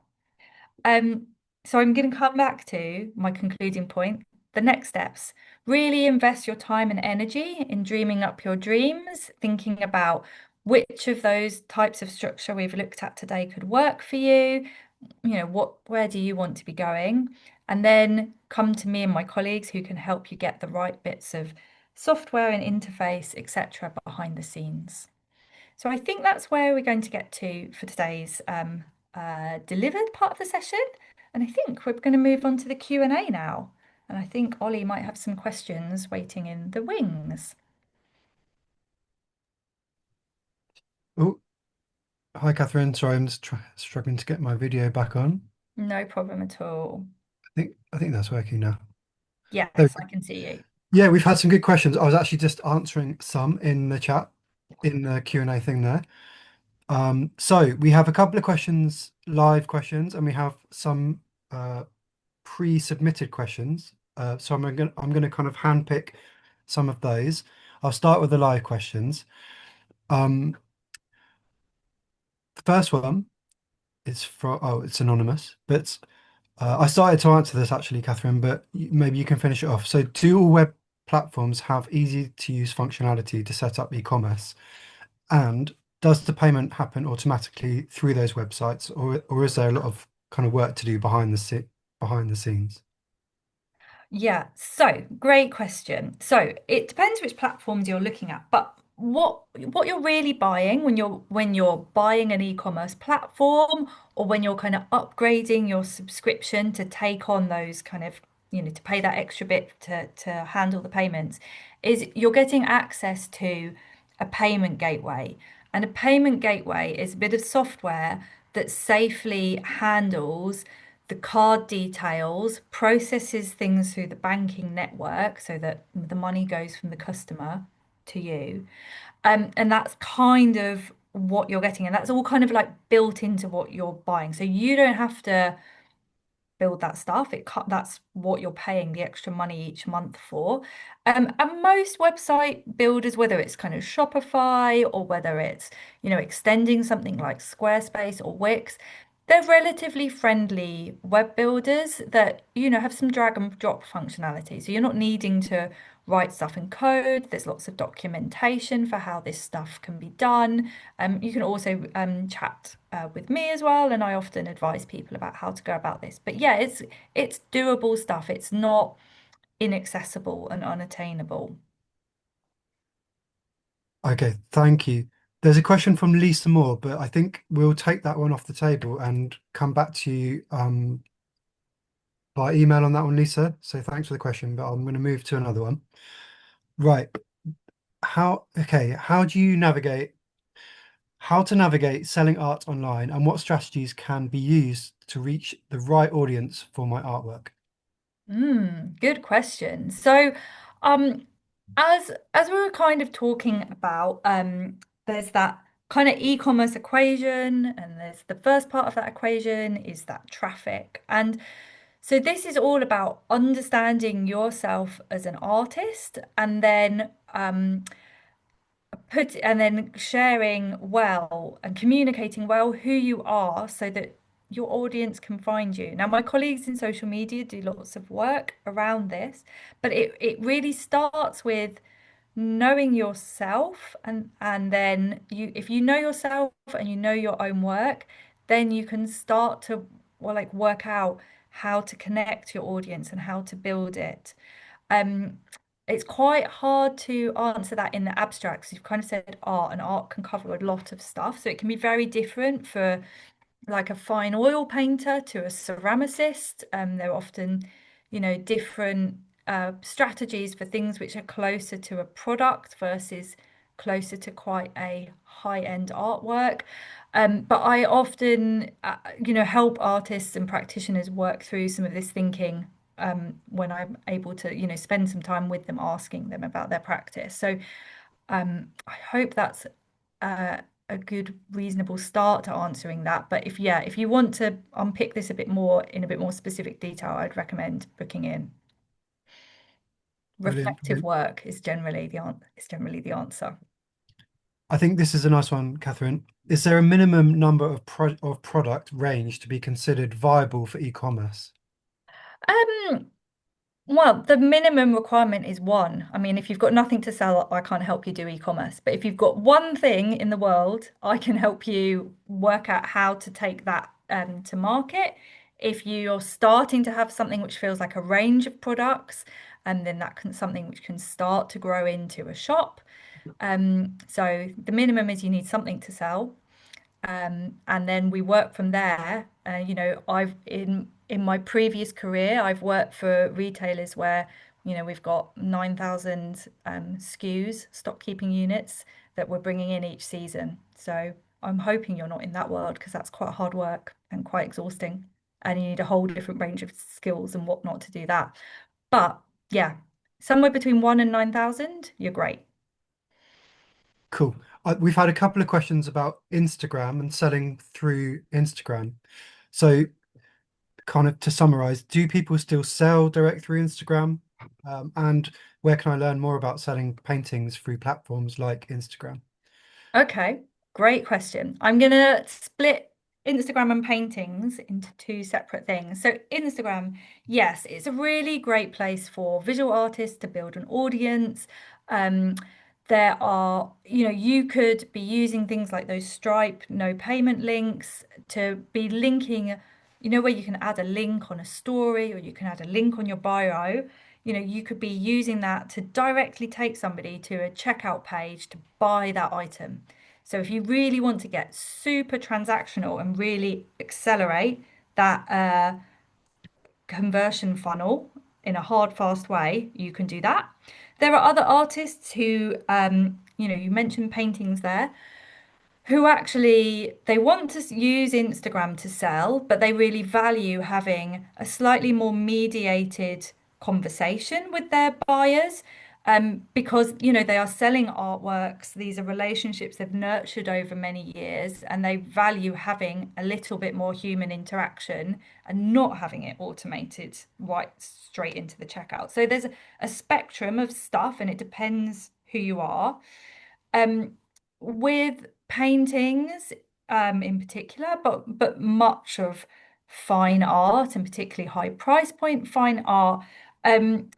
Um, so I'm going to come back to my concluding point. The next steps. Really invest your time and energy in dreaming up your dreams, thinking about which of those types of structure we've looked at today could work for you. Where do you want to be going? And then come to me and my colleagues who can help you get the right bits of software and interface, etc., behind the scenes. So I think that's where we're going to get to for today's delivered part of the session. And I think we're going to move on to the Q&A now. And I think Ollie might have some questions waiting in the wings. Oh, hi, Catherine. Sorry, I'm just struggling to get my video back on. No problem at all. I think that's working now. There Yes, we I go. can see you. Yeah, we've had some good questions. I was actually just answering some in the chat, in the Q&A thing there. So we have a couple of questions, live questions, and we have some pre-submitted questions. So I'm gonna kind of handpick some of those. I'll start with the live questions. Um, the first one is it's anonymous, but I started to answer this actually, Catherine, but maybe you can finish it off. So, do all web platforms have easy to use functionality to set up e-commerce? And does the payment happen automatically through those websites, or is there a lot of kind of work to do behind the scenes? Yeah, so great question. So it depends which platforms you're looking at, but what you're really buying when you're buying an e-commerce platform or when you're kind of upgrading your subscription to take on those kind of, to pay that extra bit to handle the payments, is you're getting access to a payment gateway. And a payment gateway is a bit of software that safely handles the card details, processes things through the banking network so that the money goes from the customer to you. And that's kind of what you're getting, and that's all kind of like built into what you're buying. So you don't have to build that stuff. That's what you're paying the extra money each month for. And most website builders, whether it's kind of Shopify or whether it's, extending something like Squarespace or Wix, they're relatively friendly web builders that, have some drag and drop functionality. So you're not needing to write stuff in code. There's lots of documentation for how this stuff can be done. You can also chat with me as well, and I often advise people about how to go about this. But yeah, it's doable stuff. It's not inaccessible and unattainable. Okay, thank you. There's a question from Lisa Moore, but I think we'll take that one off the table and come back to you by email on that one, Lisa. So thanks for the question, but I'm going to move to another one. Right. How do you navigate how to navigate selling art online and what strategies can be used to reach the right audience for my artwork? Good question. So, um, as we were kind of talking about, there's that kind of e-commerce equation, and there's the first part of that equation is that traffic. And so this is all about understanding yourself as an artist, and then sharing well and communicating well who you are so that your audience can find you. Now, my colleagues in social media do lots of work around this, but it really starts with knowing yourself, and then if you know yourself and you know your own work, then you can start to, well, like, work out how to connect your audience and how to build it. um, it's quite hard to answer that in the abstract, 'cause you've kind of said art, and art can cover a lot of stuff. So it can be very different for like a fine oil painter to a ceramicist. There are often, different strategies for things which are closer to a product versus closer to quite a high-end artwork. But I often, help artists and practitioners work through some of this thinking when I'm able to, spend some time with them, asking them about their practice. So I hope that's a good, reasonable start to answering that. But if you want to unpick this a bit more in a bit more specific detail, I'd recommend booking in. Brilliant, Reflective brilliant. work is generally the answer. I think this is a nice one, Catherine. Is there a minimum number of product range to be considered viable for e-commerce? Um, Well, the minimum requirement is one. I mean, if you've got nothing to sell, I can't help you do e-commerce. But if you've got one thing in the world, I can help you work out how to take that to market. If you're starting to have something which feels like a range of products, and then that can something which can start to grow into a shop. So the minimum is you need something to sell. And then we work from there. I've in my previous career, I've worked for retailers where, we've got 9,000 SKUs, stock keeping units, that we're bringing in each season. So I'm hoping you're not in that world, because that's quite hard work and quite exhausting, and you need a whole different range of skills and whatnot to do that. But yeah, somewhere between 1 and 9,000, you're great. Cool. We've had a couple of questions about Instagram and selling through Instagram. So, kind of to summarize, do people still sell direct through Instagram? And where can I learn more about selling paintings through platforms like Instagram? Okay, great question. I'm going to split Instagram and paintings into two separate things. So, Instagram, yes, it's a really great place for visual artists to build an audience. Um, you could be using things like those Stripe no payment links to be linking, where you can add a link on a story, or you can add a link on your bio. You could be using that to directly take somebody to a checkout page to buy that item. So if you really want to get super transactional and really accelerate that conversion funnel in a hard, fast way, you can do that. There are other artists who, you mentioned paintings there, who actually they want to use Instagram to sell, but they really value having a slightly more mediated conversation with their buyers. because you know they are selling artworks. These are relationships they've nurtured over many years, and they value having a little bit more human interaction and not having it automated right straight into the checkout. So there's a spectrum of stuff, and it depends who you are. Um, with paintings, in particular, but much of fine art, and particularly high price point fine art. Um,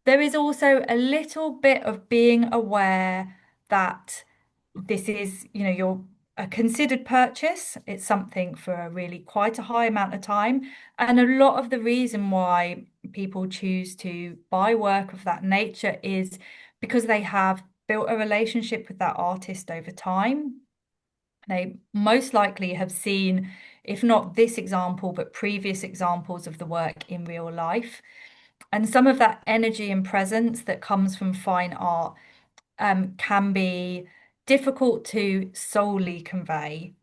there is also a little bit of being aware that this is, you know, your a considered purchase. It's something for a really quite a high amount of time. And a lot of the reason why people choose to buy work of that nature is because they have built a relationship with that artist over time. They most likely have seen, if not this example, but previous examples of the work in real life. And some of that energy and presence that comes from fine art can be difficult to solely convey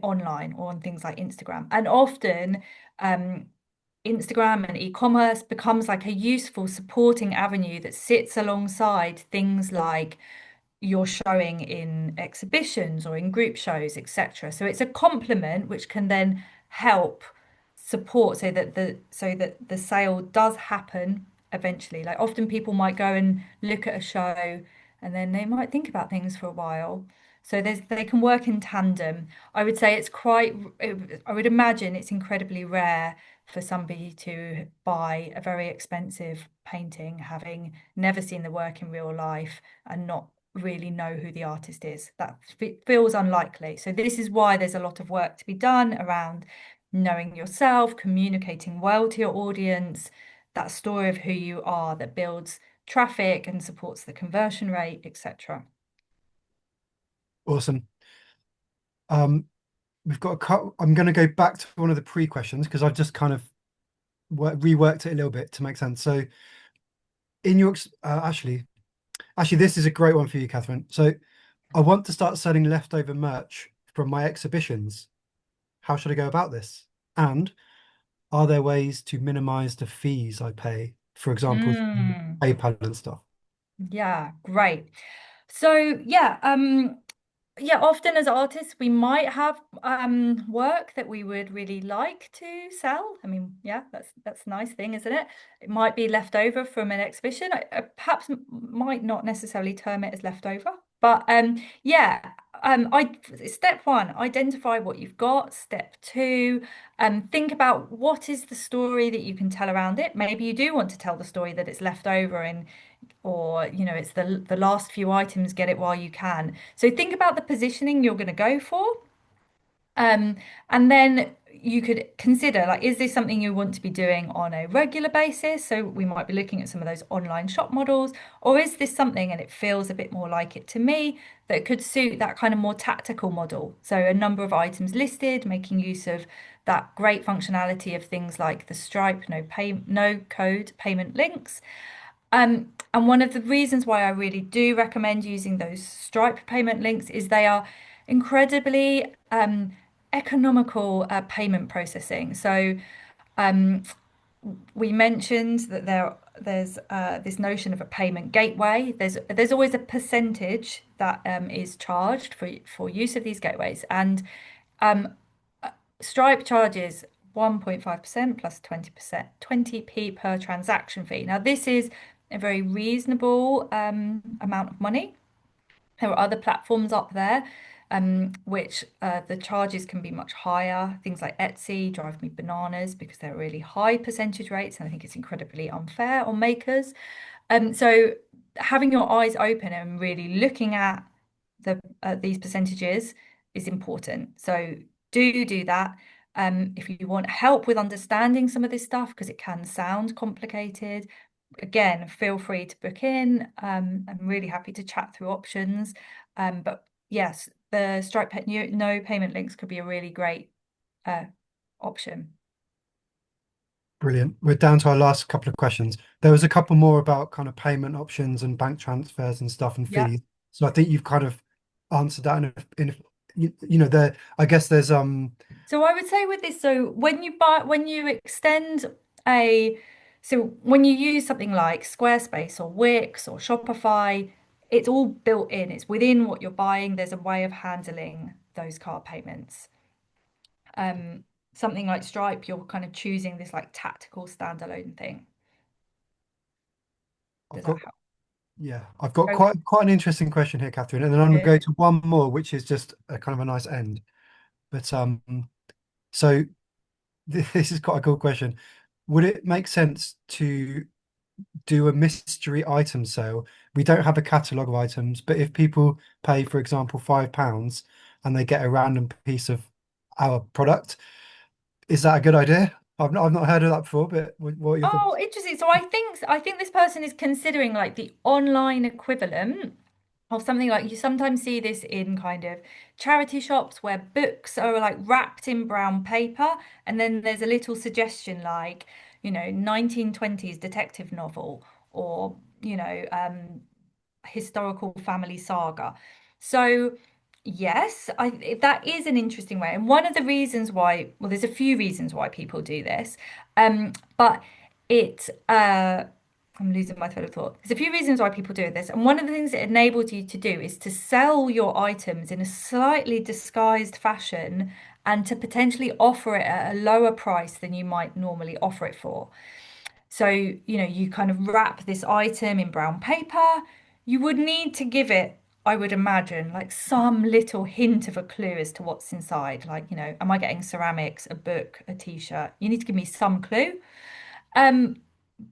online or on things like Instagram. And often, um, Instagram and e-commerce becomes like a useful supporting avenue that sits alongside things like you're showing in exhibitions or in group shows, etc. So it's a complement which can then help support so that the sale does happen eventually. Like often people might go and look at a show and then they might think about things for a while. So they can work in tandem. I would say I would imagine it's incredibly rare for somebody to buy a very expensive painting, having never seen the work in real life and not really know who the artist is. That feels unlikely. So this is why there's a lot of work to be done around knowing yourself, communicating well to your audience, that story of who you are that builds traffic and supports the conversion rate, etc. Awesome. Um, we've got a cut. I'm going to go back to one of the pre-questions because I've just kind of reworked it a little bit to make sense. So, in your actually, this is a great one for you, Catherine. So, I want to start selling leftover merch from my exhibitions. How should I go about this? And are there ways to minimize the fees I pay, for example, Mm. PayPal and stuff? Yeah, great. So yeah, often as artists we might have work that we would really like to sell. I mean, yeah, that's a nice thing, isn't it? It might be left over from an exhibition. I perhaps might not necessarily term it as leftover, but yeah, I step one, identify what you've got. Step two, think about what is the story that you can tell around it. Maybe you do want to tell the story that it's left over and or you know it's the last few items, get it while you can. So think about the positioning you're going to go for. um, and then you could consider, like, is this something you want to be doing on a regular basis? So we might be looking at some of those online shop models, or is this something, and it feels a bit more like it to me, that could suit that kind of more tactical model? So a number of items listed, making use of that great functionality of things like the Stripe no code payment links. And one of the reasons why I really do recommend using those Stripe payment links is they are incredibly economical payment processing. So we mentioned that there's this notion of a payment gateway. There's always a percentage that is charged for use of these gateways, and um, Stripe charges 1.5% plus 20%, 20p per transaction fee. Now, this is a very reasonable amount of money. There are other platforms up there, which the charges can be much higher. Things like Etsy drive me bananas because they're really high percentage rates, and I think it's incredibly unfair on makers. So having your eyes open and really looking at these percentages is important. So do that. If you want help with understanding some of this stuff, because it can sound complicated, again, feel free to book in. I'm really happy to chat through options. But yes, the Stripe no payment links could be a really great uh, option. Brilliant. We're down to our last couple of questions. There was a couple more about kind of payment options and bank transfers and stuff and Yeah. fees. So I think you've kind of answered that you know, there I guess there's. So I would say with this, so when you extend a So when you use something like Squarespace or Wix or Shopify, it's all built in. It's within what you're buying. There's a way of handling those card payments. Um, Something like Stripe, you're kind of choosing this like tactical standalone thing. I've Does that got help? I've got Go quite an interesting question here, Catherine, and then I'm going to with. go to one more, which is just a kind of a nice end. But so this is quite a cool question. Would it make sense to do a mystery item sale? We don't have a catalogue of items, but if people pay, for example, £5 and they get a random piece of our product, is that a good idea? I've not heard of that before, but what are your Oh, thoughts? interesting. So I think this person is considering like the online equivalent of something like you sometimes see this in kind of charity shops where books are like wrapped in brown paper, and then there's a little suggestion like, 1920s detective novel or, historical family saga. So, yes, that is an interesting way. And one of the reasons why, well, there's a few reasons why people do this. But it I'm losing my thread of thought. There's a few reasons why people do this. And one of the things it enables you to do is to sell your items in a slightly disguised fashion and to potentially offer it at a lower price than you might normally offer it for. So, you kind of wrap this item in brown paper. You would need to give it, I would imagine, like some little hint of a clue as to what's inside. Like, am I getting ceramics, a book, a t-shirt? You need to give me some clue. Um,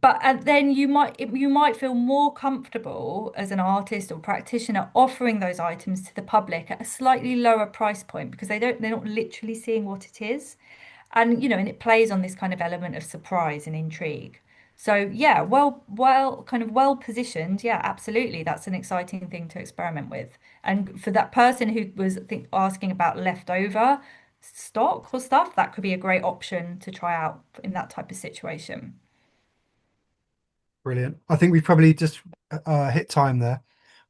but then you might feel more comfortable as an artist or practitioner offering those items to the public at a slightly lower price point because they're not literally seeing what it is. And it plays on this kind of element of surprise and intrigue. So yeah, kind of well positioned. Yeah, absolutely. That's an exciting thing to experiment with. And for that person who was, I think, asking about leftover stock or stuff, that could be a great option to try out in that type of situation. Brilliant. I think we've probably just hit time there.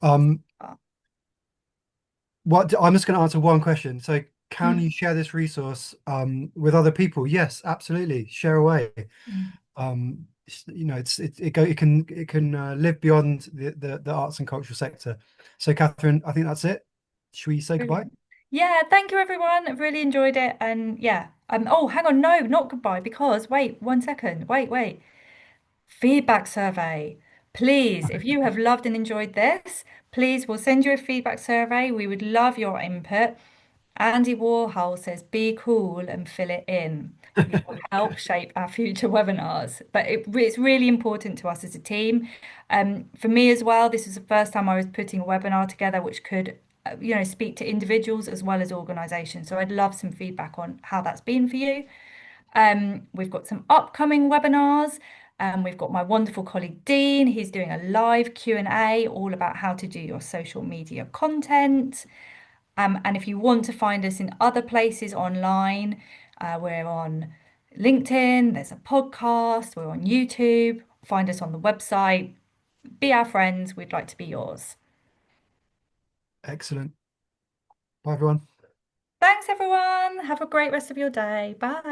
Um, I'm just going to answer one question. So, can Mm. you share this resource with other people? Yes, absolutely. Share away. Mm. It can live beyond the arts and cultural sector. So, Catherine, I think that's it. Should we say goodbye? Brilliant. Yeah, thank you everyone. I've really enjoyed it. And yeah, oh, hang on, no, not goodbye, because wait, 1 second. Wait. Feedback survey. Please, if you have loved and enjoyed this, please, we'll send you a feedback survey. We would love your input. Andy Warhol says, be cool and fill it in, which will help shape our future webinars. But it's really important to us as a team. For me as well, this was the first time I was putting a webinar together, which could, speak to individuals as well as organizations. So I'd love some feedback on how that's been for you. We've got some upcoming webinars. We've got my wonderful colleague Dean. He's doing a live Q&A all about how to do your social media content. And if you want to find us in other places online, we're on LinkedIn, there's a podcast, we're on YouTube. Find us on the website. Be our friends. We'd like to be yours. Excellent. Bye, everyone. Thanks, everyone. Have a great rest of your day. Bye.